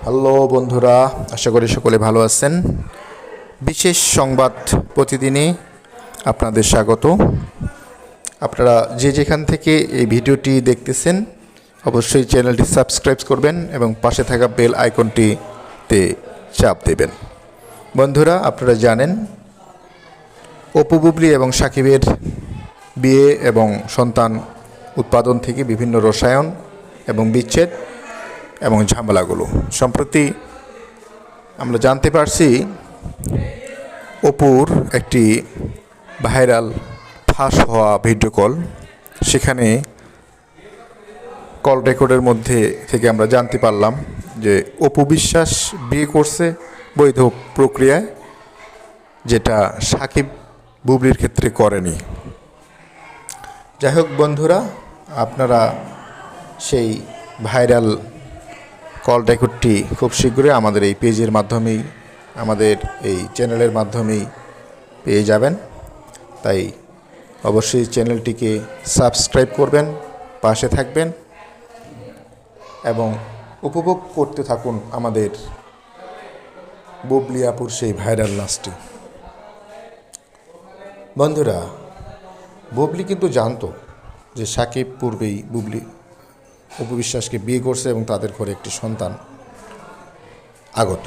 Hello বন্ধুরা, আশা করি সকলে ভালো আছেন। বিশেষ সংবাদ প্রতিদিনই আপনাদের স্বাগত। আপনারা যে যেখান থেকে এই ভিডিওটি দেখতেছেন অবশ্যই চ্যানেলটি সাবস্ক্রাইব করবেন এবং পাশে থাকা বেল আইকনটিতে চাপ দেবেন। বন্ধুরা, আপনারা জানেন অপু বুবলী এবং সাকিবের বিয়ে এবং সন্তান উৎপাদন থেকে বিভিন্ন রসায়ন এবং বিচ্ছেদ এবং ঝামেলাগুলো সম্প্রতি আমরা জানতে পারছি অপুর একটি ভাইরাল ফাঁস হওয়া ভিডিও কল, সেখানে কল রেকর্ডের মধ্যে থেকে আমরা জানতে পারলাম যে অপু বিশ্বাস বিয়ে করছে বৈধ প্রক্রিয়ায়, যেটা সাকিব বুবলির ক্ষেত্রে করেনি। যাই হোক বন্ধুরা, আপনারা সেই ভাইরাল কল রেকর্ডটি খুব শীঘ্রই আমাদের এই পেজের মাধ্যমেই, আমাদের এই চ্যানেলের মাধ্যমেই পেয়ে যাবেন। তাই অবশ্যই চ্যানেলটিকে সাবস্ক্রাইব করবেন, পাশে থাকবেন এবং উপভোগ করতে থাকুন আমাদের বুবলি আপুর সেই ভাইরাল নাচটি। বন্ধুরা, বুবলি কিন্তু জানতো যে সাকিব পূর্বেই অপু বিশ্বাসকে বিয়ে করছে এবং তাদের ঘরে একটি সন্তান আগত।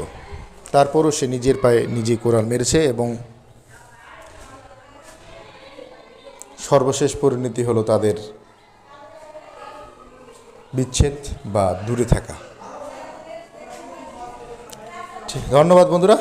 তারপরও সে নিজের পায়ে নিজে কোড়াল মেরেছে এবং সর্বশেষ পরিণতি হলো তাদের বিচ্ছেদ বা দূরে থাকা। ধন্যবাদ বন্ধুরা।